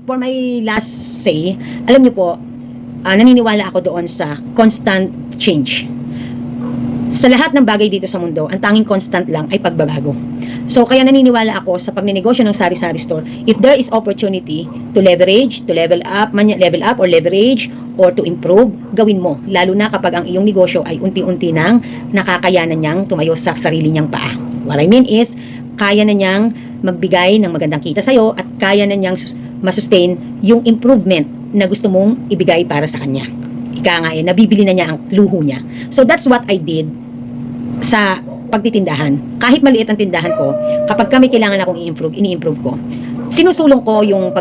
for my last say, alam niyo po, naniniwala ako doon sa constant change. Sa lahat ng bagay dito sa mundo, ang tanging constant lang ay pagbabago. So, kaya naniniwala ako sa pagninegosyo ng sari-sari store, if there is opportunity to leverage, to level up or leverage, or to improve, gawin mo. Lalo na kapag ang iyong negosyo ay unti-unti nang nakakayanan niyang tumayo sa sarili niyang paa. What I mean is, kaya na niyang magbigay ng magandang kita sa'yo at kaya na niyang masustain yung improvement na gusto mong ibigay para sa kanya. Ika nga nabibili na niya ang luho niya. So that's what I did sa pagtitindahan. Kahit maliit ang tindahan ko, kapag kami kailangan akong i-improve, ini-improve ko. Sinusulong ko yung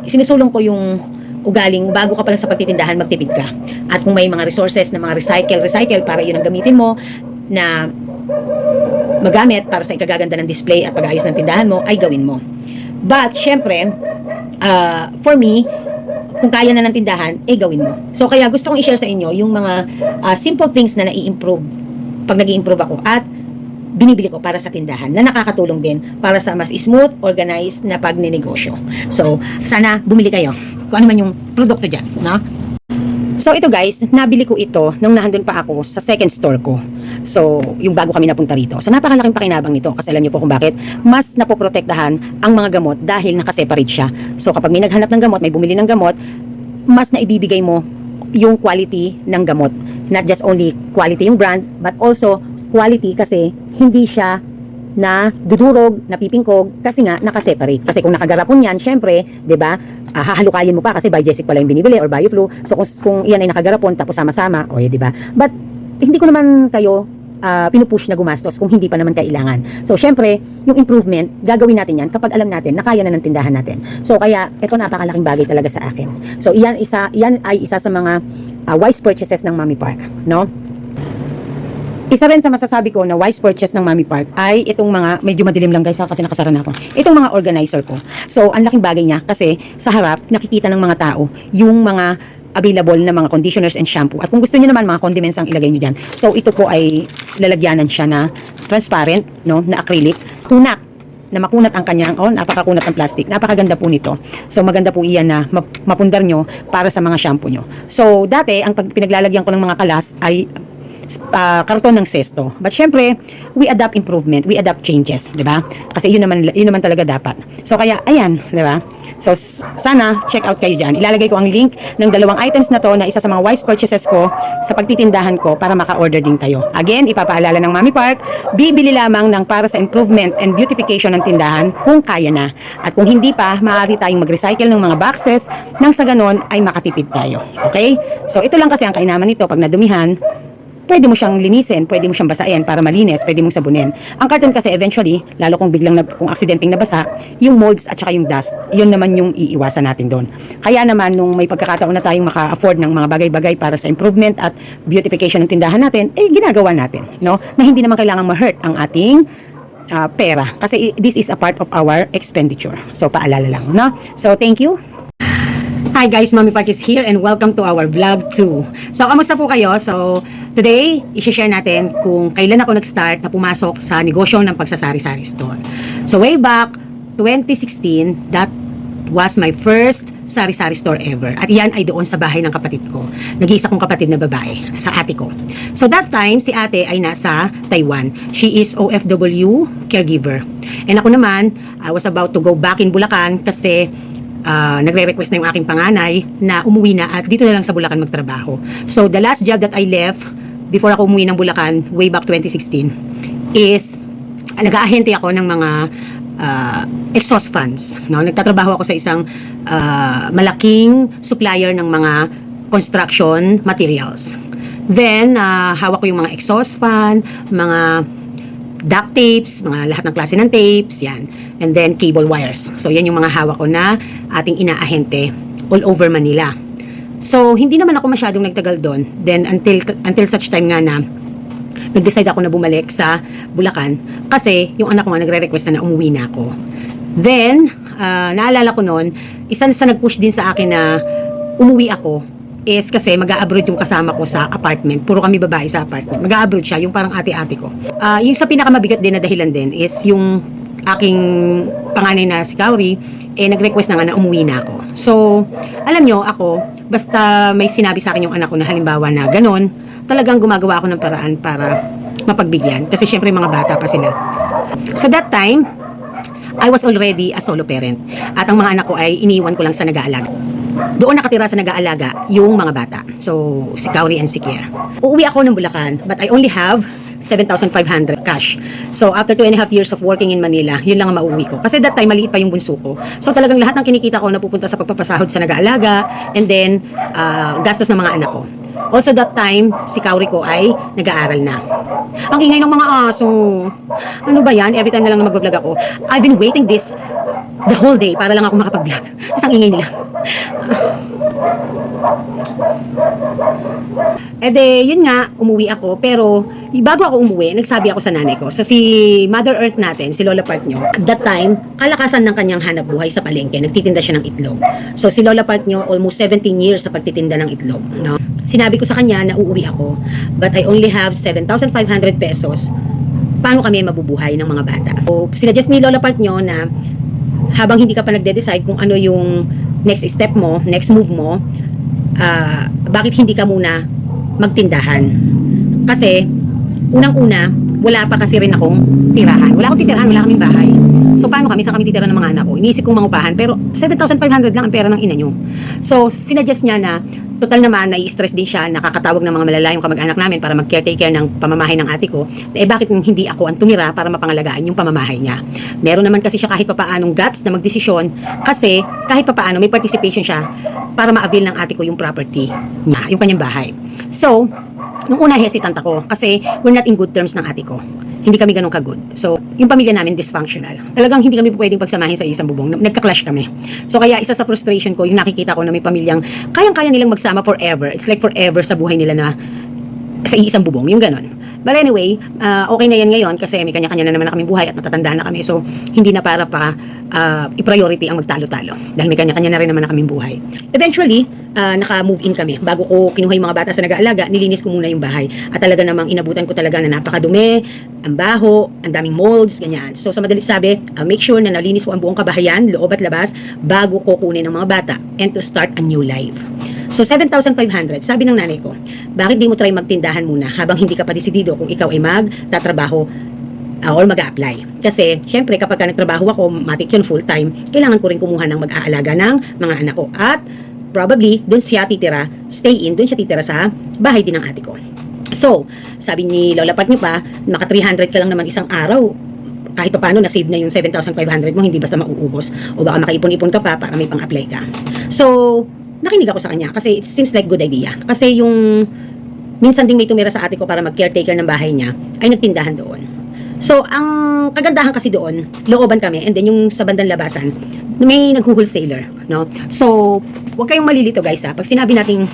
sinusulong ko yung ugaling bago ka pa lang sa pagtitindahan, magtipid ka. At kung may mga resources na mga recycle para yun ang gamitin mo na magamit para sa ikagaganda ng display at pag-ayos ng tindahan mo, ay gawin mo. But, syempre, for me, kung kaya na ng tindahan, gawin mo. So, kaya gusto kong i-share sa inyo yung mga simple things na nai-improve pag nag-i-improve ako at binibili ko para sa tindahan na nakakatulong din para sa mas smooth, organized na pagninegosyo. So, sana bumili kayo kung ano man yung produkto dyan, no? So, ito guys, nabili ko ito nung nandun pa ako sa second store ko. So, yung bago kami napunta rito. So, napakalaking pakinabang nito kasi alam niyo po kung bakit mas napoprotektahan ang mga gamot dahil nakaseparate siya. So, kapag may naghanap ng gamot, may bumili ng gamot, mas naibibigay mo yung quality ng gamot. Not just only quality yung brand, but also quality kasi hindi siya na dudurog, napipingkog kasi nga nakaseparate. Kasi kung nakagarapon yan, syempre, 'di ba? Hahalukayin mo pa kasi Biogesic pala yung binibili or Bioflu. So kung iyan ay nakagarapon tapos sama-sama, 'di ba? But hindi ko naman kayo pinupush na gumastos kung hindi pa naman kailangan. So syempre, yung improvement, gagawin natin yan kapag alam natin na kaya na ng tindahan natin. So kaya ito napakalaking bagay talaga sa akin. So iyan ay isa sa mga wise purchases ng Mami Park, no? Isa rin sa masasabi ko na wise purchase ng Mami Park ay itong mga, medyo madilim lang guys kasi nakasara na ako. Itong mga organizer ko. So, ang laking bagay niya kasi sa harap nakikita ng mga tao yung mga available na mga conditioners and shampoo. At kung gusto niyo naman mga condiments ang ilagay niyo diyan. So, ito po ay lalagyanan siya na transparent, no, na acrylic. Kunat na makunat ang kanyang, napakakunat ng plastic. Napakaganda po nito. So, maganda po iyan na mapundar nyo para sa mga shampoo nyo. So, dati, ang pinaglalagyan ko ng mga kalas ay karton ng sesto. But syempre, we adapt improvement, we adapt changes, 'di ba? Kasi yun naman talaga dapat. So kaya ayan, 'di ba? So sana check out kayo diyan. Ilalagay ko ang link ng dalawang items na to na isa sa mga wise purchases ko sa pagtitindahan ko para maka-order din kayo. Again, ipapaalala ng Mami Park, bibili lamang ng para sa improvement and beautification ng tindahan kung kaya na. At kung hindi pa, maaari tayong mag-recycle ng mga boxes nang sa ganon ay makatipid tayo. Okay? So ito lang kasi ang kainaman nito pag nadumihan, pwede mo siyang linisin, pwede mo siyang basain para malinis, pwede mong sabunin. Ang karton kasi eventually, lalo kung kung aksidenteng nabasa, yung molds at saka yung dust, yun naman yung iiwasan natin doon. Kaya naman, nung may pagkakataon na tayong maka-afford ng mga bagay-bagay para sa improvement at beautification ng tindahan natin, ginagawa natin, no? Na hindi naman kailangan ma-hurt ang ating pera. Kasi this is a part of our expenditure. So, paalala lang, no? So, thank you. Hi guys, Mami Park is here and welcome to our vlog 2. So, kamusta po kayo? So, today, i-share natin kung kailan ako nag-start na pumasok sa negosyo ng pagsasari-sari store. So, way back 2016, that was my first sari-sari store ever. At yan ay doon sa bahay ng kapatid ko. Nag-iisa kong kapatid na babae, sa ate ko. So, that time, si ate ay nasa Taiwan. She is OFW caregiver. And ako naman, I was about to go back in Bulacan kasi nagre-request na yung aking panganay na umuwi na at dito na lang sa Bulacan magtrabaho. So, the last job that I left before ako umuwi ng Bulacan, way back 2016, is nag-aahente ako ng mga exhaust fans. No? Nagtatrabaho ako sa isang malaking supplier ng mga construction materials. Then, hawak ko yung mga exhaust fan, mga duct tapes, mga lahat ng klase ng tapes, yan. And then, cable wires. So, yan yung mga hawak ko na ating inaahente all over Manila. So, hindi naman ako masyadong nagtagal doon. Then, until such time nga na nag-decide ako na bumalik sa Bulacan kasi yung anak ko nga nagre-request na umuwi na ako. Then, naalala ko noon, isa sa nag-push din sa akin na umuwi ako is kasi mag-a-abroad yung kasama ko sa apartment. Puro kami babae sa apartment. Mag-a-abroad siya, yung parang ate-ate ko. Yung sa pinakamabigat din na dahilan din is yung aking panganay na si Kauri nag-request na nga na umuwi na ako. So, alam nyo, ako, basta may sinabi sa akin yung anak ko na halimbawa na ganon, talagang gumagawa ako ng paraan para mapagbigyan. Kasi syempre mga bata pa sila. So that time, I was already a solo parent. At ang mga anak ko ay iniwan ko lang sa nag-aalaga. Doon nakatira sa nag-aalaga yung mga bata. So, si Kauri and si Kier. Uuwi ako ng Bulacan, but I only have 7,500 cash. So, after 2.5 years of working in Manila, yun lang ang mauwi ko. Kasi that time, maliit pa yung bunso ko. So, talagang lahat ng kinikita ko napupunta sa pagpapasahod sa nag-aalaga and then, gastos ng mga anak ko. Also, that time, si Kauri ko ay nag-aaral na. Ang ingay ng mga aso. Ano ba yan? Every time na lang na mag-vlog ako. I've been waiting this the whole day para lang ako makapag-vlog. Tapos ang ingay nila. Yun nga, umuwi ako. Pero, bago ako umuwi, nagsabi ako sa nanay ko. So, si Mother Earth natin, si Lola Park nyo, at that time, kalakasan ng kanyang hanap buhay sa palengke. Nagtitinda siya ng itlog. So, si Lola Park nyo, almost 17 years sa pagtitinda ng itlog. No? Sinabi ko sa kanya na uuwi ako, but I only have 7,500 pesos. Paano kami mabubuhay ng mga bata? So, sinuggest ni Lola Park nyo na habang hindi ka pa nagde-decide kung ano yung next step mo, next move mo, bakit hindi ka muna magtindahan? Kasi, unang-una, wala pa kasi rin akong tirahan. Wala akong titirahan, wala kaming bahay. So, paano kami? Saan kami titira ng mga anak ko? Iniisip kong mangupahan, pero 7,500 lang ang pera ng ina nyo. So, sinuggest niya na, total naman, nai-stress din siya, nakakatawag ng mga malalayong kamag-anak namin para mag-caretaker ng pamamahay ng ate ko. Bakit hindi ako ang tumira para mapangalagaan yung pamamahay niya? Meron naman kasi siya kahit papaanong guts na magdesisyon kasi kahit papaano may participation siya para ma-avail ng ate ko yung property niya, yung kanyang bahay. So, nung una hesitant ako kasi we're not in good terms ng ate ko. Hindi kami ganun ka-good. So, yung pamilya namin dysfunctional. Talagang hindi kami pwedeng pagsamahin sa isang bubong. Nagka-clash kami. So, kaya isa sa frustration ko, yung nakikita ko na may pamilyang kayang-kaya nilang magsama forever. It's like forever sa buhay nila na sa isang bubong. Yung ganun. But anyway, okay na yan ngayon kasi may kanya-kanya na naman na kaming buhay at natatanda na kami. So, hindi na para pa i-priority ang magtalo-talo. Dahil may kanya-kanya na rin naman na kaming buhay. Eventually, naka-move in kami. Bago ko kinuha yung mga bata sa nag-aalaga, nilinis ko muna yung bahay. At talaga namang inabutan ko talaga na napakadumi, ang baho, ang daming molds, ganyan. So, sa madalit sabi, make sure na nalinis ko ang buong kabahayan, loob at labas, bago ko kunin ng mga bata and to start a new life. So, 7,500. Sabi ng nanay ko, bakit di mo try magtindahan muna habang hindi ka pa desidido kung ikaw ay magtatrabaho or mag-a-apply. Kasi, syempre, kapag ka nagtrabaho ako, matik yun full-time, kailangan ko rin kumuha ng mag-aalaga ng mga anak ko. At, probably, doon siya titira, stay in, doon siya titira sa bahay din ng ate ko. So, sabi ni Lola Pat niyo pa, naka 300 ka lang naman isang araw, kahit pa paano, na-save na yung 7,500 mo, hindi basta mauubos. O baka makaipon-ipon ka pa para may pang-apply ka. So, nakinig ako sa kanya kasi it seems like good idea. Kasi yung minsan ding may tumira sa ate ko para mag-caretaker ng bahay niya, ay nagtindahan doon. So, ang kagandahan kasi doon, looban kami, and then yung sa bandang labasan, may nag-wholesaler, no? So, huwag kayong malilito guys ha. Pag sinabi nating,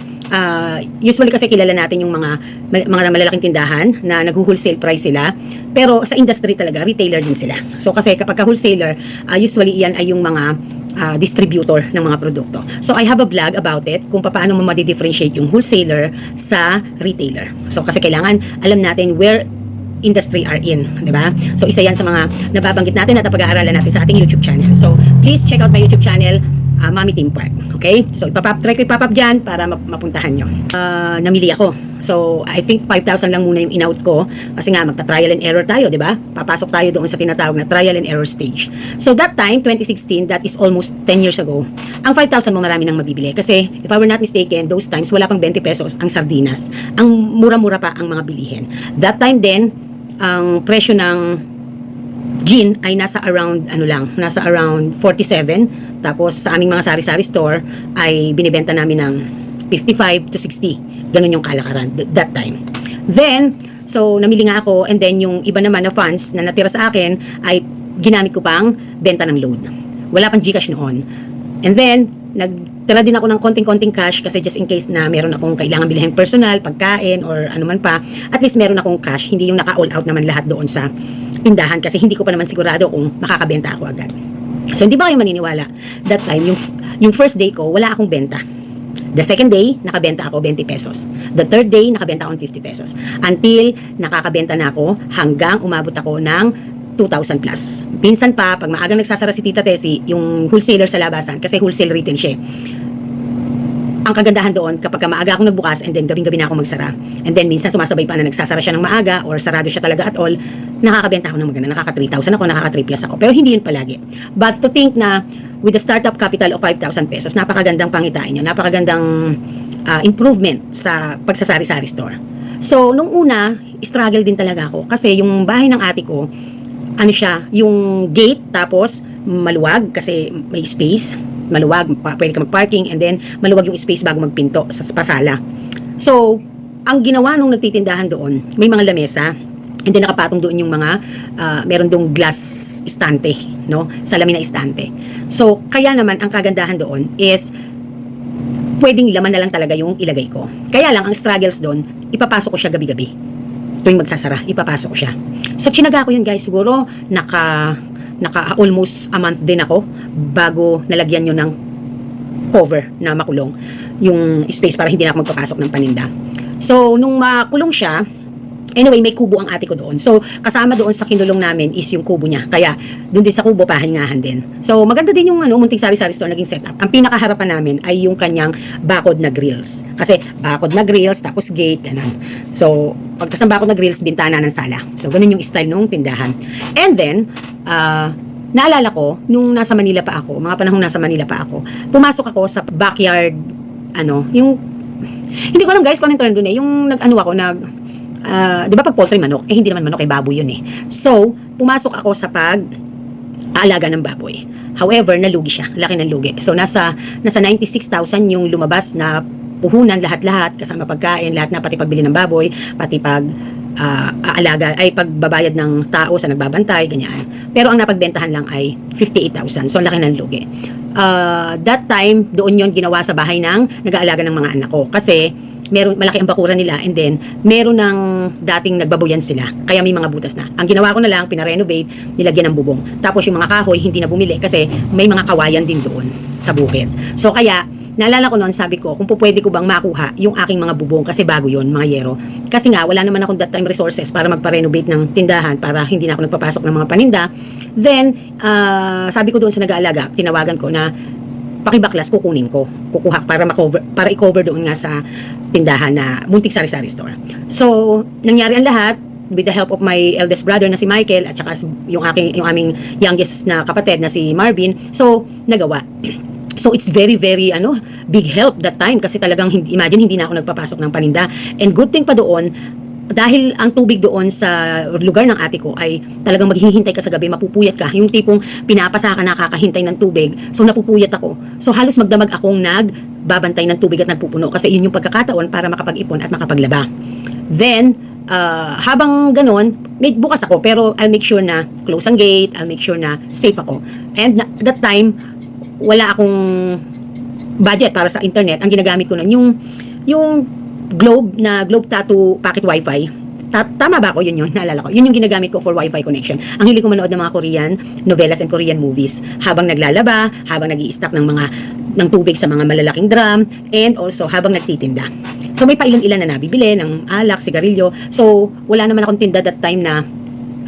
usually kasi kilala natin yung mga malalaking tindahan na nag-wholesale price sila, pero sa industry talaga, retailer din sila. So, kasi kapag ka-wholesaler, usually iyan ay yung mga distributor ng mga produkto. So, I have a vlog about it, kung paano mo ma-differentiate yung wholesaler sa retailer. So, kasi kailangan alam natin where industry are in, di ba? So, isa yan sa mga nababanggit natin at pag-aaralan natin sa ating YouTube channel. So, please check out my YouTube channel, Mami Team Park. Okay? So, try ko ipapap dyan para mapuntahan nyo. Namili ako. So, I think 5,000 lang muna yung in-out ko kasi nga, magta-trial and error tayo, di ba? Papasok tayo doon sa tinatawag na trial and error stage. So, that time, 2016, that is almost 10 years ago, ang 5,000 mo marami nang mabibili. Kasi, if I were not mistaken, those times, wala pang 20 pesos ang sardinas. Ang mura-mura pa ang mga bilihin. That time din, ang presyo ng gin ay nasa around nasa around 47, tapos sa aming mga sari-sari store ay binibenta namin ng 55 to 60. Ganun yung kalakaran that time. Then, so namili nga ako, and then yung iba naman na funds na natira sa akin ay ginamit ko pang benta ng load. Wala pang GCash noon. And then, nagtira din ako ng konting-konting cash kasi just in case na meron akong kailangan bilhin personal, pagkain, or ano man pa, at least meron akong cash, hindi yung naka-all out naman lahat doon sa tindahan kasi hindi ko pa naman sigurado kung makakabenta ako agad. So, hindi ba kayo maniniwala? That time, yung first day ko, wala akong benta. The second day, nakabenta ako 20 pesos. The third day, nakabenta ako 50 pesos. Until nakakabenta na ako hanggang umabot ako ng 2,000 plus. Pinsan pa, pag maagang nagsasara si Tita Tessie, yung wholesaler sa labasan, kasi wholesale retail siya. Ang kagandahan doon, kapag maaga akong nagbukas and then gabing-gabi na ako magsara. And then minsan sumasabay pa na nagsasara siya ng maaga or sarado siya talaga at all, nakakabenta ako ng maganda. Nakaka 3,000 ako, nakaka 3 plus ako. Pero hindi yun palagi. But to think na with the startup capital of 5,000 pesos, napakagandang pangitain niya, napakagandang improvement sa pagsasari-sari store. So, nung una, struggle din talaga ako. Kasi yung bahay ng ate ko, ano siya, yung gate, tapos maluwag kasi may space, maluwag, pwede ka mag-parking, and then maluwag yung space bago magpinto sa pasala. So, ang ginawa nung nagtitindahan doon, may mga lamesa, and then nakapatong doon yung mga, meron doong glass estante, no? Salamin na estante. So, kaya naman, ang kagandahan doon is, pwedeng laman na lang talaga yung ilagay ko. Kaya lang, ang struggles doon, ipapasok ko siya gabi-gabi. Tuwing magsasara, ipapasok ko siya. So, chinaga ko yun guys. Siguro, naka almost a month din ako bago nalagyan yun ng cover na makulong yung space para hindi na ako magpapasok ng paninda. So, nung makulong siya, anyway, may kubo ang ate ko doon. So, kasama doon sa kinulong namin is yung kubo niya. Kaya, doon din sa kubo, pahingahan din. So, maganda din yung munting sari-sari store naging setup. Ang pinakaharapan namin ay yung kanyang bakod na grills. Kasi, bakod na grills, tapos gate, ganun. So, pagkas ng bakod na grills, bintana ng sala. So, ganun yung style nung tindahan. And then, naalala ko, nung nasa Manila pa ako, mga panahong nasa Manila pa ako, pumasok ako sa backyard, yung, hindi ko alam guys kung anong term doon yung di ba pag poultry manok, hindi naman manok, baboy yun eh. So, pumasok ako sa pag-aalaga ng baboy. However, nalugi siya, laki ng lugi. So, nasa 96,000 yung lumabas na puhunan, lahat-lahat, kasama pagkain, lahat na, pati pagbili ng baboy, pati aalaga, ay pagbabayad ng tao sa nagbabantay, ganyan. Pero ang napagbentahan lang ay 58,000. So, laki ng lugi. That time, doon yon ginawa sa bahay ng nag-aalaga ng mga anak ko. Kasi, malaki ang bakuran nila, and then meron ng dating nagbaboyan sila, kaya may mga butas na. Ang ginawa ko na lang, pinarenovate, nilagyan ng bubong. Tapos yung mga kahoy hindi na bumili kasi may mga kawayan din doon sa bukid. So kaya naalala ko noon, sabi ko kung pwede ko bang makuha yung aking mga bubong, kasi bago yon, mga yero. Kasi nga wala naman akong that time resources para magpa-renovate ng tindahan, para hindi na ako nagpapasok ng mga paninda. Then sabi ko doon sa nag-aalaga, tinawagan ko na pakibaklas, kukuha para i-cover doon nga sa tindahan na muntik sari-sari store. So, nangyari ang lahat with the help of my eldest brother na si Michael at saka yung aming youngest na kapatid na si Marvin. So, nagawa. So, it's very, very, big help that time kasi talagang, imagine, hindi na ako nagpapasok ng paninda. And good thing pa doon, dahil ang tubig doon sa lugar ng ate ko ay talagang maghihintay ka sa gabi, mapupuyat ka. Yung tipong pinapasa ka, nakakahintay ng tubig. So, napupuyat ako. So, halos magdamag akong nagbabantay ng tubig at nagpupuno kasi yun yung pagkakataon para makapag-ipon at makapaglaba. Then, habang ganon, bukas ako pero I'll make sure na close ang gate, I'll make sure na safe ako. And that time, wala akong budget para sa internet. Ang ginagamit ko nun, yung Globe Tattoo Pocket Wi-Fi. Tama ba ako? Yun, naalala ko. Yun yung ginagamit ko for Wi-Fi connection. Ang hilig ko manood ng mga Korean novelas and Korean movies. Habang naglalaba, habang nag-i-stock ng tubig sa mga malalaking drum, and also habang nagtitinda. So may pailan-ilan na nabibili ng alak, sigarilyo. So wala naman akong tinda that time na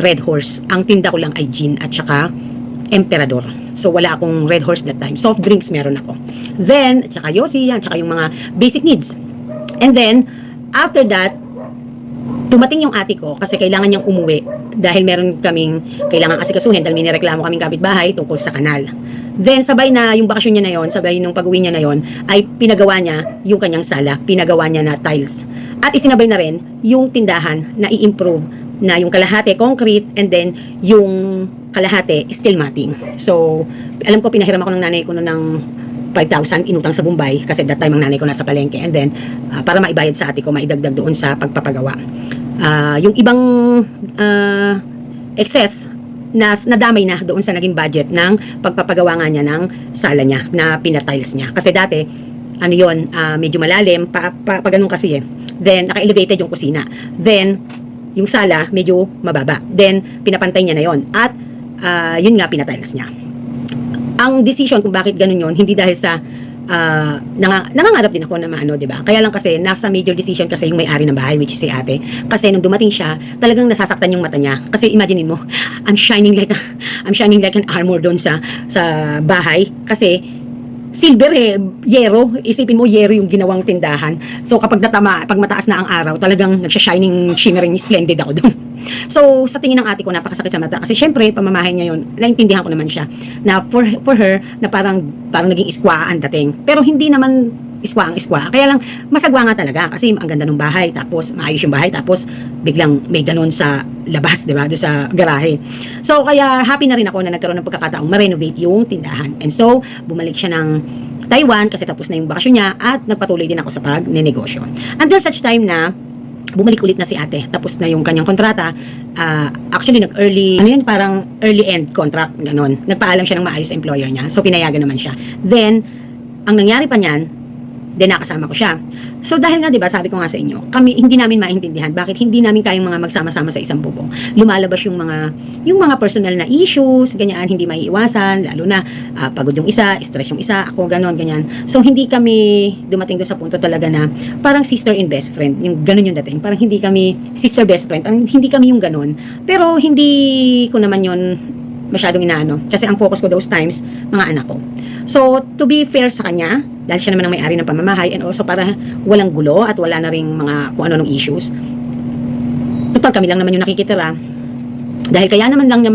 Red Horse. Ang tinda ko lang ay gin at saka Emperador. So wala akong Red Horse that time. Soft drinks meron ako. Then, tsaka Yossi, yan, tsaka yung mga basic needs. And then, after that, tumating yung ate ko kasi kailangan niyang umuwi dahil meron kaming kailangan asikasuhin dahil may nireklamo kaming kapitbahay tungkol sa kanal. Then, sabay na yung bakasyon niya na yon, sabay nung pag-uwi niya na yon, ay pinagawa niya yung kanyang sala, pinagawa niya na tiles. At isinabay na rin yung tindahan na i-improve na yung kalahati concrete and then yung kalahati steel matting. So, alam ko pinahiram ako ng nanay ko ng 5,000 inutang sa Bombay kasi that time ang nanay ko nasa palengke, and then para maibayad sa ate ko, maidagdag doon sa pagpapagawa. Yung ibang excess na nadamay na doon sa naging budget ng pagpapagawa nga niya ng sala niya na pinatiles niya. Kasi dati medyo malalim pa ganun kasi eh. Then naka-elevated yung kusina. Then yung sala medyo mababa. Then pinapantay niya na yon. At yun nga pinatiles niya. Ang decision kung bakit ganun yon, hindi dahil sa nangangarap din ako na maano, 'di ba? Kaya lang kasi nasa major decision kasi yung may-ari ng bahay, which is si ate. Kasi nung dumating siya, talagang nasasaktan yung mata niya. Kasi imaginein mo, I'm shining like an armor doon sa bahay kasi silver yero. Isipin mo, yero yung ginawang tindahan. So, pag mataas na ang araw, talagang nagsha-shining, shimmering, splendid ako doon. So, sa tingin ng ate ko, napakasakit sa mata. Kasi, syempre, pamamahay niya yun, naintindihan ko naman siya, na for her, na parang naging iskwa ang dating. Pero, hindi naman iskwa. Kaya lang, masagwa nga talaga. Kasi, ang ganda ng bahay, tapos, maayos yung bahay, tapos, biglang may ganun sa labas, di ba? Doon sa garahe. So, kaya happy na rin ako na nagkaroon ng pagkakataong ma-renovate yung tindahan. And so, bumalik siya ng Taiwan kasi tapos na yung bakasyon niya at nagpatuloy din ako sa pagnenegosyo. Until such time na bumalik ulit na si ate. Tapos na yung kanyang kontrata. Actually, parang early end contract, ganon. Nagpaalam siya ng maayos sa employer niya. So, pinayagan naman siya. Then, ang nangyari pa niyan, nakasama ko siya. So, dahil nga, di ba, sabi ko nga sa inyo, hindi namin maintindihan bakit hindi namin kayang mga magsama-sama sa isang bubong. Lumalabas yung mga personal na issues, ganyan, hindi maiiwasan, lalo na pagod yung isa, stress yung isa, ako ganon, ganyan. So, hindi kami dumating doon sa punto talaga na parang sister and best friend, yung ganon yung dating. Parang hindi kami sister best friend, parang hindi kami yung ganon. Pero, hindi ko naman yun masyadong inaano. Kasi ang focus ko those times, mga anak ko. So, to be fair sa kanya, dahil siya naman ang may-ari ng pamamahay, and also para walang gulo at wala na ring mga kung ano-anong issues. Total, kami lang naman yung nakikitira. Dahil kaya lang naman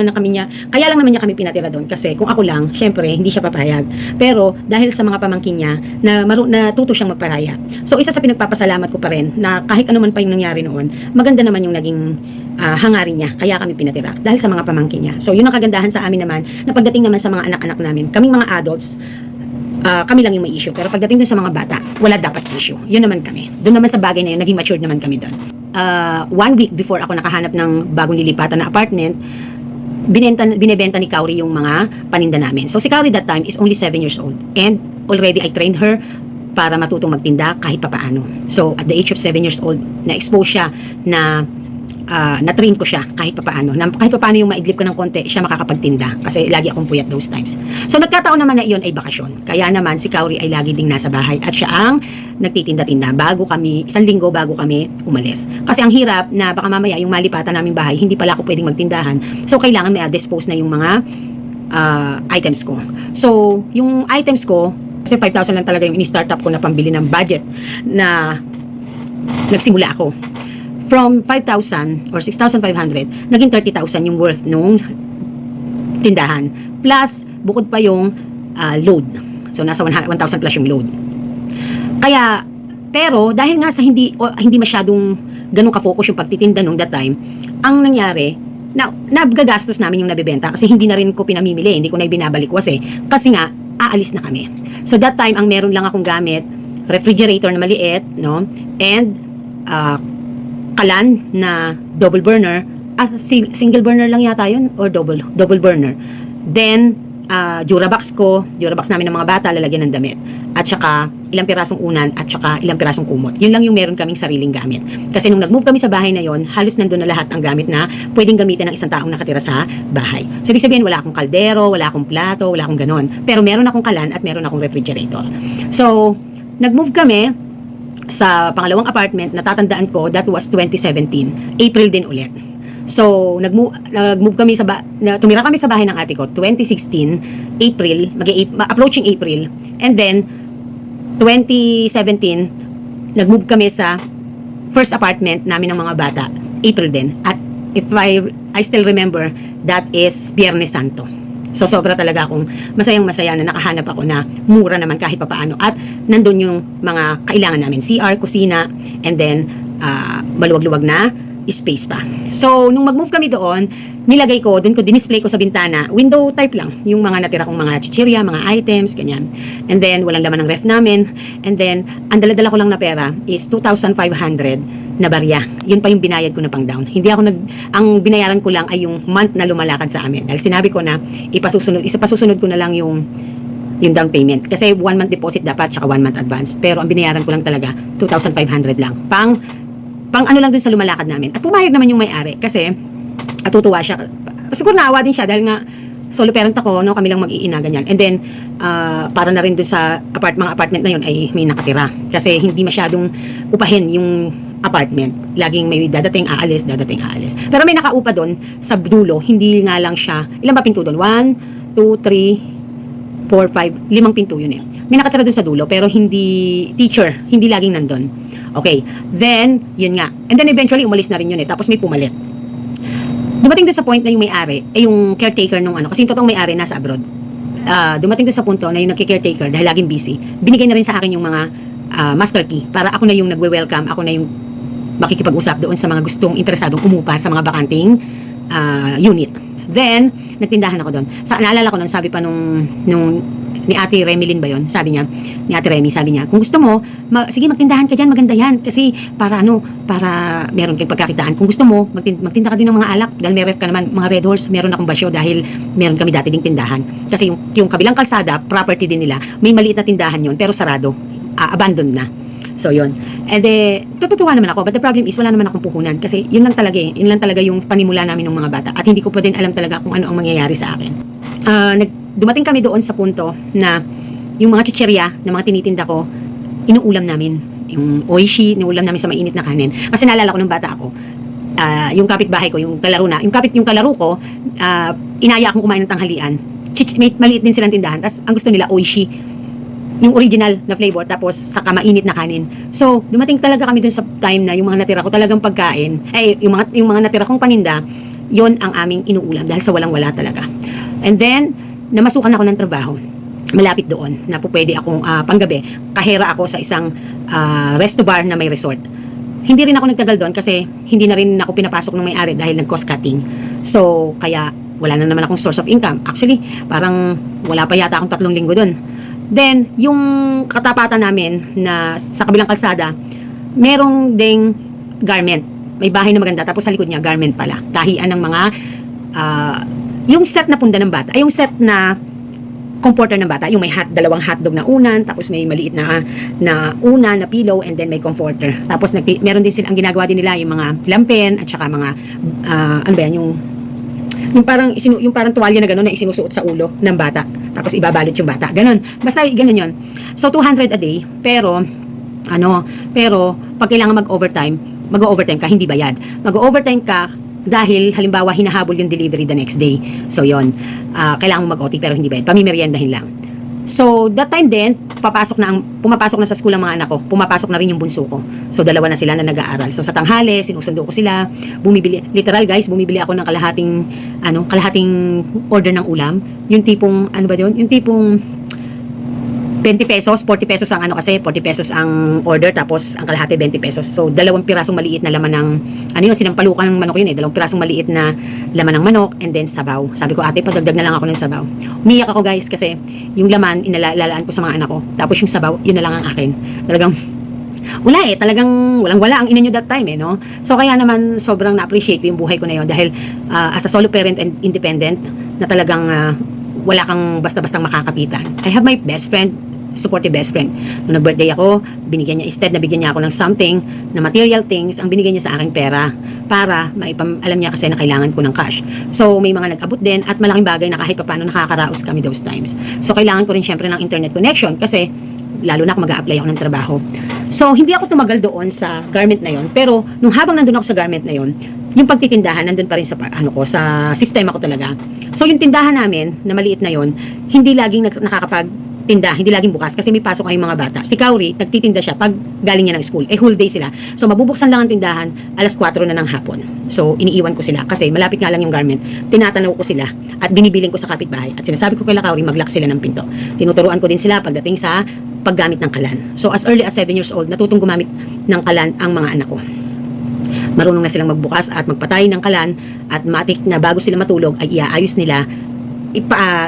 niya kami pinatira doon kasi kung ako lang, syempre hindi siya papayag. Pero dahil sa mga pamangkin niya na natuto siyang magparaya. So isa sa pinagpapasalamat ko pa rin na kahit ano man pa yung nangyari noon, maganda naman yung naging hangarin niya. Kaya kami pinatira dahil sa mga pamangkin niya. So yun ang kagandahan sa amin naman na pagdating naman sa mga anak-anak namin, kaming mga adults, kami lang yung may issue. Pero pagdating dun sa mga bata, wala dapat issue. Yun naman kami. Doon naman sa bagay na yun, naging matured naman kami doon. 1 week before ako nakahanap ng bagong lilipatan na apartment, binebenta ni Kauri yung mga paninda namin. So si Kauri that time is only 7 years old. And already I trained her para matutong magtinda kahit papaano. So at the age of 7 years old, na-expose siya na na-train ko siya kahit papaano. Kahit papaano yung maidlip ko ng konti, siya makakapagtinda. Kasi lagi akong puyat those times. So nagkataon naman na iyon ay bakasyon. Kaya naman si Kauri ay lagi ding nasa bahay. At siya ang nagtitinda-tinda isang linggo bago kami umalis. Kasi ang hirap na baka mamaya yung malipatan naming bahay, hindi pala ako pwedeng magtindahan. So kailangan may dispose na yung mga items ko. So yung items ko, kasi 5,000 lang talaga yung ini-startup ko na pambili ng budget na nagsimula ako. From 5,000 or 6,500, naging 30,000 yung worth nung tindahan. Plus, bukod pa yung load. So, nasa 1,000 plus yung load. Kaya, pero, dahil nga sa hindi masyadong ganun ka-focus yung pagtitinda nung that time, ang nangyari, nagagastos namin yung nabibenta kasi hindi na rin ko pinamimili, hindi ko na ibinabalik kasi nga, aalis na kami. So, that time, ang meron lang akong gamit, refrigerator na maliit, no? And, kalan na double burner, single burner lang yata yun or double burner. Then Durabox namin ng mga bata, lalagyan ng damit, at saka ilang pirasong unan at saka ilang pirasong kumot. Yun lang yung meron kaming sariling gamit. Kasi nung nag-move kami sa bahay na yon, halos nandun na lahat ang gamit na pwedeng gamitin ng isang taong nakatira sa bahay. So ibig sabihin, wala akong kaldero, wala akong plato, wala akong ganon. Pero meron akong kalan at meron akong refrigerator. So nag-move kami sa pangalawang apartment, natatandaan ko, that was 2017. April din ulit. So, nag-move kami tumira kami sa bahay ng ate ko, 2016, April, approaching April. And then, 2017, nag-move kami sa first apartment namin ng mga bata, April din. At if I still remember, that is Biyernes Santo. So, sobra talaga akong masayang-masaya na nakahanap ako na mura naman kahit papaano. At nandun yung mga kailangan namin. CR, kusina, and then maluwag-luwag na space pa. So, nung mag-move kami doon, nilagay ko, doon ko dinisplay ko sa bintana, window type lang, yung mga natira kong mga chichirya, mga items, ganyan. And then, walang laman ng ref namin. And then, ang dala-dala ko lang na pera is 2,500 na barya. Yun pa yung binayad ko na pang down. Ang binayaran ko lang ay yung month na lumalakad sa amin. Dahil sinabi ko na, ipasusunod ko na lang yung down payment. Kasi 1 month deposit dapat, tsaka 1 month advance. Pero ang binayaran ko lang talaga, 2,500 lang. Pang ano lang dun sa lumalakad namin. At pumayag naman yung may-ari kasi natutuwa siya. Siguro naawa din siya dahil nga solo parent ako, no, kami lang mag-iina, ganyan. And then, para na rin dun sa mga apartment na yun ay may nakatira. Kasi hindi masyadong upahin yung apartment. Laging may dadating, aalis. Pero may nakaupa doon sa dulo, hindi nga lang siya, ilan ba pinto doon? 1, 2, 3, 4, 5, 5 pinto yun eh. May nakatira doon sa dulo, pero hindi teacher, hindi laging nandun. Okay, then, yun nga. And then eventually, umalis na rin yun eh. Tapos may pumalit. Dumating doon sa point na yung may-ari, yung caretaker nung ano, kasi yung totoong may-ari nasa abroad. Dumating doon sa punto na yung nagki-caretaker dahil laging busy, binigay na rin sa akin yung mga master key para ako na yung nagwe-welcome, ako na yung makikipag-usap doon sa mga gustong interesadong umupa sa mga bakanting unit. Then, nagtindahan ako doon. Naalala ko nun, sabi pa nung ni Ate Remilyn ba yun? Sabi niya, ni Ate Remy, sabi niya, kung gusto mo, sige magtindahan ka dyan, maganda yan. Kasi para meron kang pagkakitaan. Kung gusto mo, magtinda ka din ng mga alak. Dahil may ref ka naman, mga Red Horse, meron akong basyo dahil meron kami dati ding tindahan. Kasi yung kabilang kalsada, property din nila, may maliit na tindahan yun, pero sarado. Abandoned na. So, yun. And tututuwa naman ako. But the problem is, wala naman akong puhunan. Kasi yun lang talaga eh. Yun lang talaga yung panimula namin ng mga bata. At hindi ko pa din alam talaga kung ano ang mangyayari sa akin. Dumating kami doon sa punto na yung mga chicherya na mga tinitinda ko, inuulam namin. Yung oishi, inuulam namin sa mainit na kanin. Kasi naalala ko nung bata ako, yung kapitbahay ko, yung kalaro na, yung kalaro ko, inaya akong kumain ng tanghalian. Maliit din silang tindahan. Tapos ang gusto nila, oishi. Yung original na flavor, tapos saka mainit na kanin. So, dumating talaga kami dun sa time na yung mga natira ko talagang pagkain, yung mga natira kong paninda, yon ang aming inuulam dahil sa walang-wala talaga. And then, namasukan ako ng trabaho. Malapit doon, na po pwede akong panggabi, kahera ako sa isang resto bar na may resort. Hindi rin ako nagtagal doon kasi hindi na rin ako pinapasok ng may-ari dahil nag-cost cutting. So, kaya wala na naman akong source of income. Actually, parang wala pa yata akong 3 linggo doon. Then, yung katapatan namin na sa kabilang kalsada, merong ding garment. May bahay na maganda, tapos sa likod niya, garment pala. Tahian ng mga, yung set na punda ng bata, ay yung set na comforter ng bata, yung may dalawang hotdog na unan, tapos may maliit na unan, na pillow, and then may comforter. Tapos, meron din sila, ang ginagawa din nila, yung mga lampen, at saka mga, ano ba yan, yung parang tuwalya na gano'n na isinusuot sa ulo ng bata. Tapos ibabalot yung bata. Ganon. Basta ganon yun. So, 200 a day. Pero pag kailangan mag-overtime ka, hindi bayad. Mag-overtime ka dahil, halimbawa, hinahabol yung delivery the next day. So, yun. Kailangan mo mag-OT pero hindi bayad. Pamimeriendahin lang. So, that time din, pumapasok na sa school ang mga anak ko. Pumapasok na rin yung bunso ko. So, 2 na sila na nag-aaral. So, sa tanghali, sinusundo ko sila. Literal guys, bumibili ako ng kalahating order ng ulam. Yung tipong, ano ba yun? Yung tipong 20 pesos, 40 pesos ang kasi 40 pesos ang order, tapos ang kalahati 20 pesos. So, 2 pirasong maliit na laman ng, sinampalukan ng manok yun eh, 2 pirasong maliit na laman ng manok, and then sabaw. Sabi ko, ate, padagdag na lang ako ng sabaw. Umiyak ako guys, kasi yung laman, inalalaan ko sa mga anak ko. Tapos yung sabaw, yun na lang ang akin. Talagang, talagang walang-wala ang ina nyo that time no? So, kaya naman, sobrang na-appreciate ko yung buhay ko na yun, dahil as a solo parent and independent, na talagang wala kang basta-bastang makakapitan. I have my best friend, supportive best friend. Nung nag-birthday ako, binigyan niya, instead na bigyan niya ako ng something, na material things, ang binigyan niya sa akin pera, para alam niya kasi na kailangan ko ng cash. So, may mga nag-abot din, at malaking bagay na kahit paano nakakaraos kami those times. So, kailangan ko rin syempre ng internet connection, kasi lalo na kung mag-a-apply ako ng trabaho. So, hindi ako tumagal doon sa garment na yon, pero nung habang nandun ako sa garment na yon, yung pagtitindahan nandun pa rin sa sa sistema ko talaga. So, yung tindahan namin na maliit na yon, hindi laging nakakapagtinda, hindi laging bukas kasi may pasok kayong mga bata. Si Kauri, nagtitinda siya pag galing niya ng school. Whole day sila. So, mabubuksan lang ang tindahan, 4:00 na ng hapon. So, iniiwan ko sila kasi malapit nga lang yung garment. Tinatanaw ko sila at binibiling ko sa kapitbahay. At sinasabi ko kay Kauri, mag-lock sila ng pinto. Tinuturuan ko din sila pagdating sa paggamit ng kalan. So, as early as 7 years old, natutong gumamit ng kalan ang mga anak ko. Marunong na silang magbukas at magpatay ng kalan, at matik na bago sila matulog ay iaayos nila,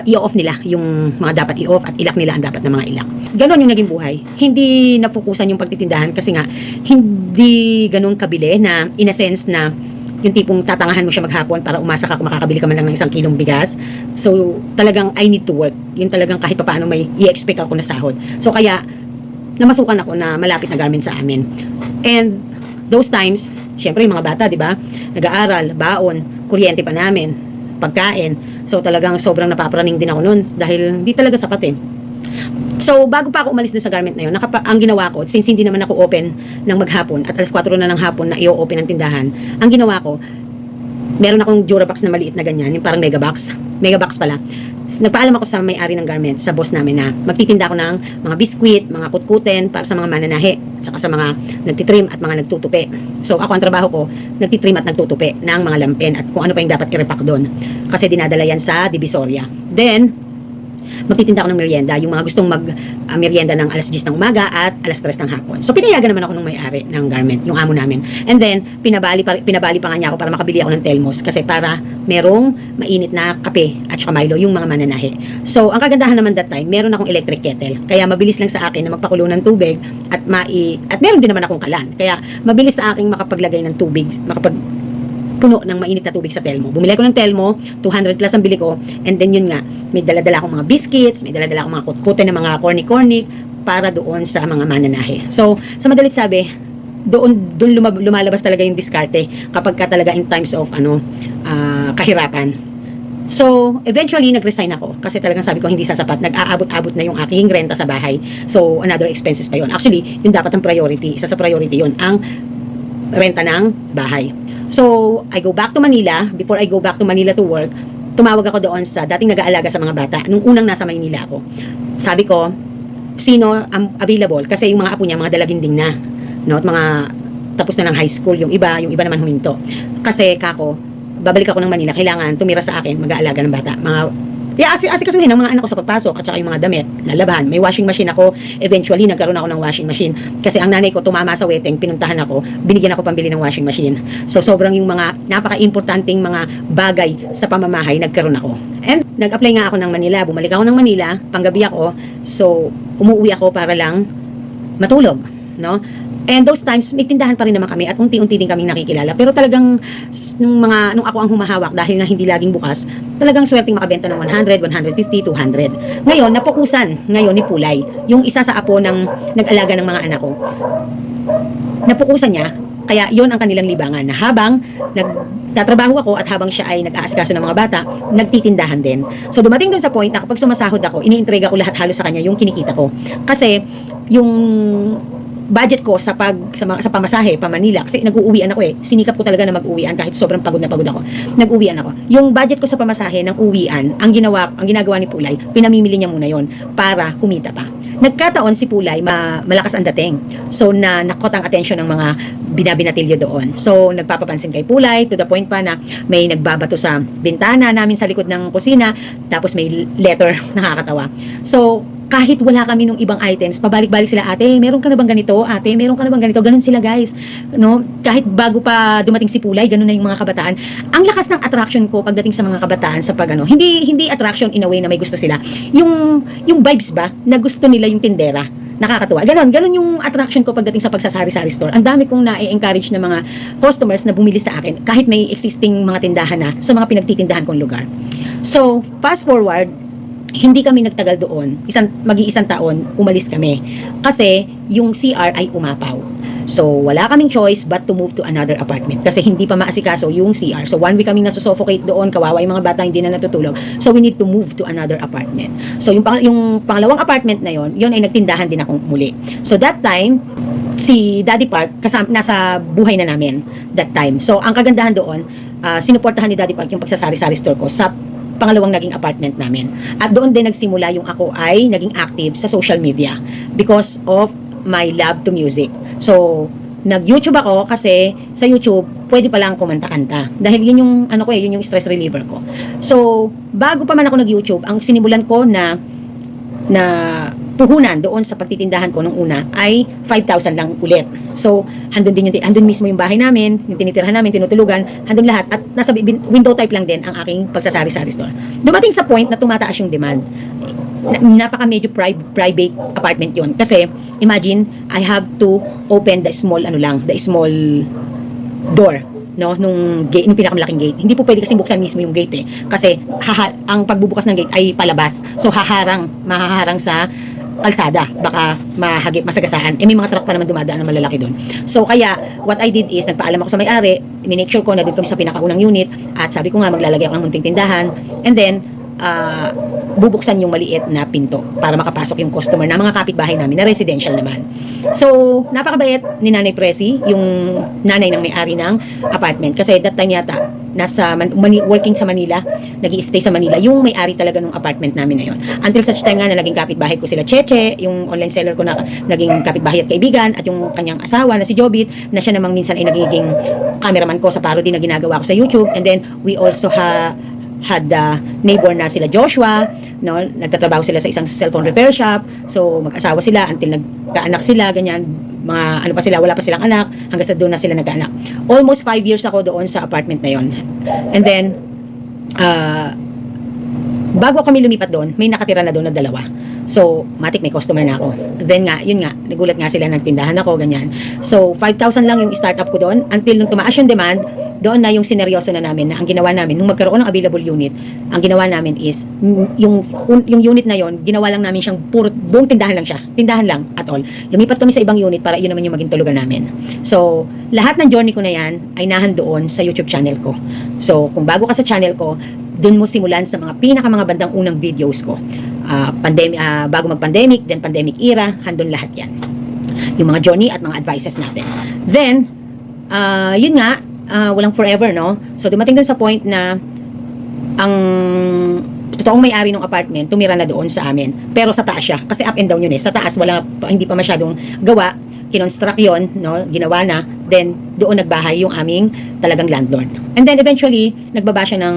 i-off nila yung mga dapat i-off, at ilak nila ang dapat na mga ilak. Ganon yung naging buhay. Hindi nafokusan yung pagtitindahan kasi nga hindi ganon kabili, na in a sense na yung tipong tatangahan mo siya maghapon para umasa ka kung makakabili ka man lang ng 1 kilong bigas. So, talagang I need to work. Yun talagang kahit pa paano may i-expect ako na sahod. So, kaya namasukan ako na malapit na garment sa amin. And those times, syempre yung mga bata, di ba? Nag-aaral, baon, kuryente pa namin. pagkain. So talagang sobrang napapraning din ako noon dahil hindi talaga sapat eh. So, bago pa ako umalis doon sa garment na yun, ang ginawa ko, since hindi naman ako open ng maghapon at alas 4 na ng hapon na i-open ang tindahan, ang ginawa ko, meron akong Durabox na maliit na ganyan, yung parang Megabox pala. Nagpaalam ako sa may-ari ng garment, sa boss namin na magtitinda ako ng mga biskwit, mga kutkuten para sa mga mananahi, saka sa mga nagtitrim at mga nagtutupi. So, ako ang trabaho ko, nagtitrim at nagtutupi ng mga lampin at kung ano pa yung dapat i-repack doon. Kasi dinadala yan sa Divisoria. Then, magtitinda ako ng merienda, yung mga gustong merienda ng alas 10 ng umaga at alas 3 ng hapon. So, pinayagan naman ako ng may-ari ng garment, yung amo namin. And then, pinabali pa nga niya ako para makabili ako ng Telmos kasi para merong mainit na kape at saka Milo yung mga mananahi. So, ang kagandahan naman that time, meron akong electric kettle. Kaya mabilis lang sa akin na magpakulo ng tubig at meron din naman akong kalan. Kaya mabilis sa akin makapaglagay ng tubig, puno ng mainit na tubig sa Telmo. Bumili ko ng Telmo, 200 plus ang bili ko, and then yun nga, may dala-dala akong mga biscuits, may dala-dala akong mga kutkute ng mga corny-corny para doon sa mga mananahe. So, sa madalit sabi, doon lumalabas talaga yung diskarte kapag ka talaga in times of kahirapan. So, eventually, nag-resign ako kasi talagang sabi ko hindi sasapat. Nag-aabot-abot na yung aking renta sa bahay. So, another expenses pa yun. Actually, yung dapat ang priority, isa sa priority yun, ang renta ng bahay. So, I go back to Manila. Before I go back to Manila to work, tumawag ako doon sa dating nag-aalaga sa mga bata. Nung unang nasa Maynila ako. Sabi ko, sino ang available? Kasi yung mga apo niya, mga dalaginding na. No? At mga tapos na ng high school. Yung iba naman huminto. Kasi kako, babalik ako ng Manila. Kailangan tumira sa akin, mag-aalaga ng bata. Asikasuhin ng mga anak ko sa pagpasok at saka yung mga damit, lalabahan. May washing machine ako. Eventually, nagkaroon ako ng washing machine. Kasi ang nanay ko tumama sa wedding, pinuntahan ako, binigyan ako pambili ng washing machine. So, sobrang yung mga napaka-importanting mga bagay sa pamamahay, nagkaroon ako. And, nag-apply nga ako ng Manila. Bumalik ako ng Manila, panggabi ako. So, umuwi ako para lang matulog. No? And those times, may tindahan pa rin naman kami at unti-unti din kaming nakikilala. Pero talagang, nung ako ang humahawak dahil nga hindi laging bukas, talagang swerteng makabenta ng 100, 150, 200. Ngayon, napukusan ngayon ni Pulay, yung isa sa apo ng nag-alaga ng mga anak ko. Napukusan niya, kaya yon ang kanilang libangan na habang nagtatrabaho ako at habang siya ay nag-aasikaso ng mga bata, nagtitindahan din. So dumating dun sa point na kapag sumasahod ako, iniintriga ko lahat halos sa kanya yung kinikita ko. Kasi yung budget ko sa pamasahe pa Manila kasi nag-uuwian ako eh. Sinikap ko talaga na mag-uwian kahit sobrang pagod na pagod ako. Nag-uwian ako. Yung budget ko sa pamasahe ng uwian, ang ginagawa ni Pulay, pinamimili niya muna yon para kumita pa. Nagkataon si Pulay, malakas ang dating. So, nakot ang atensyon ng mga binabinatilyo doon. So, nagpapapansin kay Pulay to the point pa na may nagbabato sa bintana namin sa likod ng kusina, tapos may letter, nakakatawa. So, kahit wala kami nung ibang items, pabalik-balik sila, ate, meron ka na bang ganito? Ate, meron ka na bang ganito? Ganun sila, guys. No? Kahit bago pa dumating si Pulay, ganun na yung mga kabataan. Ang lakas ng attraction ko pagdating sa mga kabataan sa hindi attraction in a way na may gusto sila. Yung vibes ba, na gusto nila yung tindera. Nakakatuwa. Ganon yung attraction ko pagdating sa pagsasari-sari store. Ang dami kong na-encourage na mga customers na bumili sa akin kahit may existing mga tindahan na sa mga pinagtitindahan kong lugar. So, fast forward, hindi kami nagtagal doon. Mag-iisang taon, umalis kami. Kasi yung CR ay umapaw. So, wala kaming choice but to move to another apartment. Kasi hindi pa maasikaso yung CR. So, 1 week kaming nasusuffocate doon. Kawawa yung mga bata, hindi na natutulog. So, we need to move to another apartment. So, yung pangalawang apartment na yon ay nagtindahan din akong muli. So, that time, si Daddy Park, nasa buhay na namin that time. So, ang kagandahan doon, sinuportahan ni Daddy Park yung pagsasari-sari store ko sa pangalawang naging apartment namin. At doon din nagsimula yung ako ay naging active sa social media because of my love to music. So, nag-YouTube ako kasi sa YouTube, pwede palang kumanta-kanta. Dahil yun yung, yun yung stress reliever ko. So, bago pa man ako nag-YouTube, ang sinimulan ko na puhunan doon sa pagtitindahan ko nung una ay 5,000 lang ulit. So, handun mismo yung bahay namin, yung tinitirhan namin, tinutulugan, handun lahat. At nasa window type lang din ang aking pagsasari-sari store. Dumating sa point na tumataas yung demand. Napaka medyo private apartment yon. Kasi, imagine, I have to open the small door. No, nung pinakamalaking gate. Hindi po pwede kasi buksan mismo yung gate eh. Kasi ang pagbubukas ng gate ay palabas. So mahaharang sa kalsada, baka masagasaan. May mga truck pa naman dumadaan na malalaki doon. So kaya what I did is nagpaalam ako sa may-ari, minake sure ko na doon kami sa pinakaunang unit, at sabi ko nga maglalagay ako ng munting tindahan, and then bubuksan yung maliit na pinto para makapasok yung customer na mga kapitbahay namin na residential naman. So, napakabait ni Nanay Presi, yung nanay ng may-ari ng apartment. Kasi that time yata, working sa Manila, nag-i-stay sa Manila, yung may-ari talaga ng apartment namin na yun. Until such time nga na naging kapitbahay ko sila Cheche, yung online seller ko na naging kapitbahay at kaibigan, at yung kanyang asawa na si Jobit, na siya namang minsan ay nagiging cameraman ko sa parody na ginagawa ko sa YouTube. And then, we also had neighbor na sila Joshua, no? Nagtatrabaho sila sa isang cellphone repair shop. So mag-asawa sila until nagkaanak sila, ganyan. Mga ano pa sila, wala pa silang anak, hanggang sa doon na sila nagkaanak. Almost 5 years ako doon sa apartment na yon. And then bago kami lumipat doon, may nakatira na doon na 2. So, matik may customer na ako. Then nga, yun nga, nagulat nga sila ng tindahan ako, ganyan. So, 5,000 lang yung startup ko doon until nung tumaas yung demand, doon na yung sineryoso na namin na ang ginawa namin, nung magkaroon ng available unit, ang ginawa namin is, yung unit na yon, ginawa lang namin siyang buong tindahan lang siya. Tindahan lang at all. Lumipat kami sa ibang unit para yun naman yung maging tulugan namin. So, lahat ng journey ko na yan ay nahan doon sa YouTube channel ko. So, kung bago ka sa channel ko, doon mo simulan sa mga mga bandang unang videos ko. Bago mag-pandemic, then pandemic era, handon lahat yan. Yung mga journey at mga advices natin. Then, yun nga, walang forever, no? So, dumating dun sa point na ang totoong may-ari ng apartment, tumira na doon sa amin. Pero sa taas siya. Kasi up and down yun eh. Sa taas, hindi pa masyadong gawa. Kinonstruct yun, no? Ginawa na. Then, doon nagbahay yung aming talagang landlord. And then, eventually, nagbaba siya ng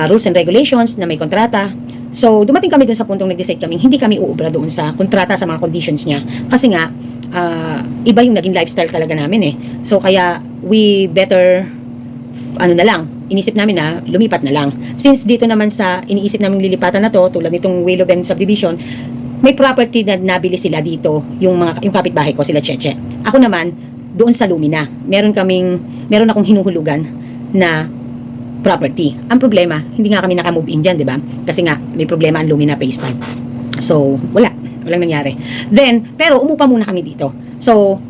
rules and regulations na may kontrata. So, dumating kami dun sa puntong nag-decide kami, hindi kami uubra doon sa kontrata, sa mga conditions niya. Kasi nga, iba yung naging lifestyle talaga namin eh. So, kaya, we better, inisip namin na lumipat na lang. Since dito naman sa iniisip naming lilipatan na to, tulad nitong Willow Bend subdivision, may property na nabili sila dito, yung kapitbahay ko, sila Cheche. Ako naman, doon sa Lumina, meron akong hinuhulugan na property. Ang problema, hindi nga kami naka-move in dyan, di ba? Kasi nga, may problema ang Lumina Phase 5. So, walang nangyari. Then, pero umupa muna kami dito. So,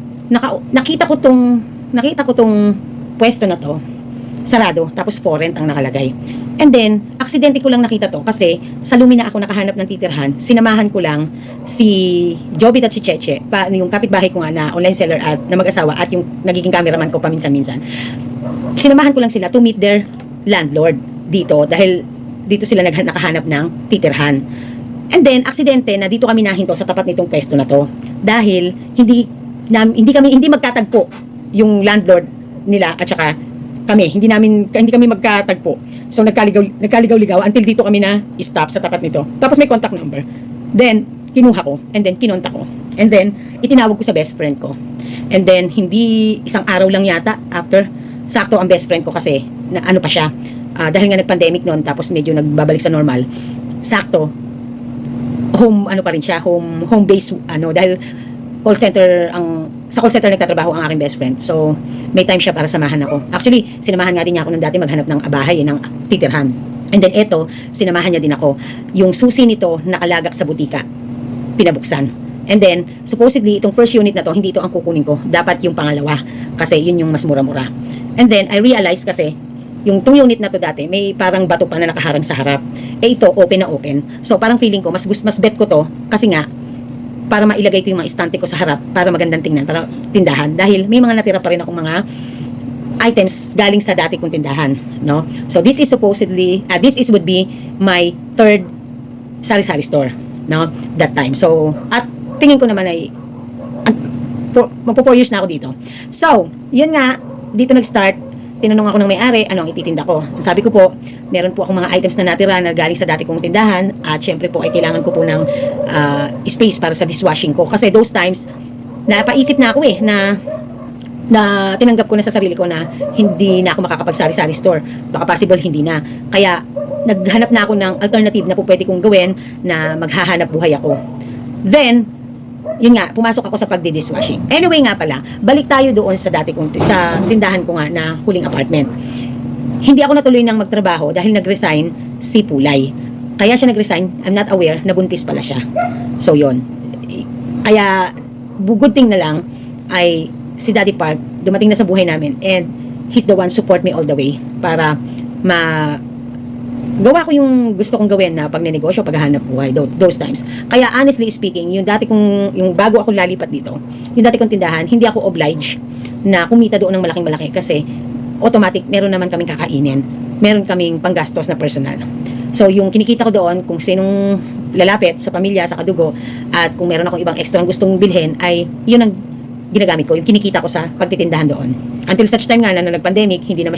nakita ko tong pwesto na to, sarado, tapos for rent ang nakalagay. And then, aksidente ko lang nakita to kasi sa Lumina ako nakahanap ng titirhan. Sinamahan ko lang si Jobit at si Cheche, yung kapitbahay ko nga na online seller at na mag-asawa at yung nagiging cameraman ko paminsan-minsan. Sinamahan ko lang sila to meet their landlord dito dahil dito sila nakahanap ng titirhan. And then, aksidente na dito kami nahinto sa tapat nitong pwesto na to dahil hindi magkatagpo yung landlord nila at saka kami, hindi kami magkatagpo. So nagkaligaw-ligaw until dito kami na stop sa tapat nito. Tapos may contact number. Then kinuha ko and then kinontak ko. And then itinawag ko sa best friend ko. And then hindi isang araw lang yata after, sakto ang best friend ko kasi na ano pa siya, dahil nga nag-pandemic noon tapos medyo nagbabalik sa normal. Sakto home base dahil sa call center nagtatrabaho ang aking best friend. So, may time siya para samahan ako. Actually, sinamahan nga din niya ako nung dati maghanap ng bahay, ng titirhan. And then eto, sinamahan niya din ako. Yung susi nito nakalagak sa butika. Pinabuksan. And then, supposedly, itong first unit na to, hindi ito ang kukunin ko. Dapat yung pangalawa. Kasi yun yung mas mura-mura. And then, I realized kasi, yung itong unit na to dati, may parang bato pa na nakaharang sa harap. Ito, open na open. So, parang feeling ko, mas bet ko to. Kasi nga, para mailagay ko yung mga estante ko sa harap para magandang tingnan, para tindahan. Dahil may mga natira pa rin akong mga items galing sa dati kong tindahan, no? So this is supposedly, would be my third sari-sari store, no? That time. So, at tingin ko naman ay magpo 4 years na ako dito. So, yun nga, dito nag-start. Tinanong ako ng may-ari, ano ang ititinda ko. Sabi ko po, meron po akong mga items na natira na galing sa dati kong tindahan at syempre po ay kailangan ko po ng space para sa dishwashing ko. Kasi those times, napaisip na ako na tinanggap ko na sa sarili ko na hindi na ako makakapagsari-sari store. Baka possible hindi na. Kaya naghanap na ako ng alternative na po pwede kong gawin na maghahanap buhay ako. Then, yun nga, pumasok ako sa pagdi-dishwashing. Anyway nga pala, balik tayo doon sa sa tindahan ko nga na huling apartment. Hindi ako natuloy nang magtrabaho dahil nag-resign si Pulay. Kaya siya nag-resign, I'm not aware, na buntis pala siya. So yun, Kaya, good thing na lang ay si Daddy Park dumating na sa buhay namin and he's the one support me all the way para gawa ko yung gusto kong gawin na pagnenegosyo, paghahanap buhay, those times. Kaya honestly speaking, yung bago ako lalipat dito, yung dati kong tindahan, hindi ako obliged na kumita doon ng malaking-malaki kasi automatic, meron naman kaming kakainin. Meron kaming panggastos na personal. So, yung kinikita ko doon, kung sinong lalapit sa pamilya, sa kadugo, at kung meron akong ibang extra gustong bilhin, ay yun ang ginagamit ko, yung kinikita ko sa pagtitindahan doon. Until such time nga na nag-pandemic, hindi na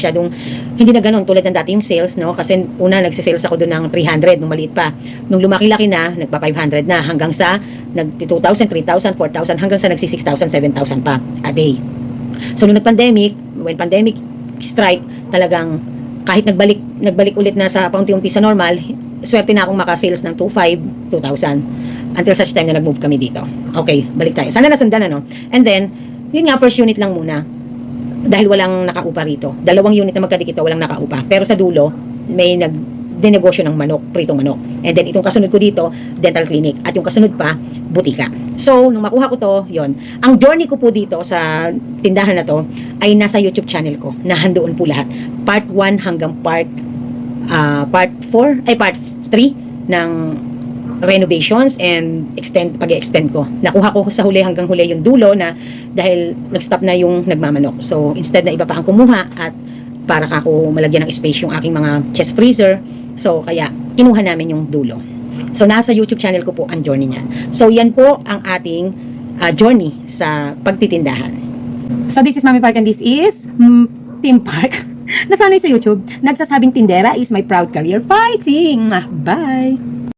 ganun tulad ng dati yung sales, no? Kasi una, nagsisales ako doon ng 300 nung maliit pa. Nung lumaki-laki na, nagpa 500 na, hanggang sa nag 2,000, 3,000, 4,000, hanggang sa nagsi 6,000, 7,000 pa a day. So, nung nag-pandemic, when pandemic strike, talagang kahit nagbalik ulit na sa paunti-unti sa normal, swerte na akong makasales ng 2,500, 2,000 until such time na nag-move kami dito. Okay, balik tayo. Sana nasundan, ano? And then, yun nga, first unit lang muna. Dahil walang nakaupa rito. 2 unit na magkadikito, walang nakaupa. Pero sa dulo, may nagdenegosyo ng manok, pritong manok. And then, itong kasunod ko dito, dental clinic. At yung kasunod pa, butika. So, nung makuha ko to, yon. Ang journey ko po dito sa tindahan na to, ay nasa YouTube channel ko. Nahandoon po lahat. Part 1 hanggang part 3 ng renovations and pag-extend ko. Nakuha ko sa huli hanggang huli yung dulo na dahil nag-stop na yung nagmamanok. So, instead na iba pa ang kumuha at para kako malagyan ng space yung aking mga chest freezer. So, kaya kinuha namin yung dulo. So, nasa YouTube channel ko po ang journey niya. So, yan po ang ating journey sa pagtitindahan. So this is Mami Park and this is Team Park. Nasanay sa YouTube, nagsasabing tindera is my proud career fighting. Bye!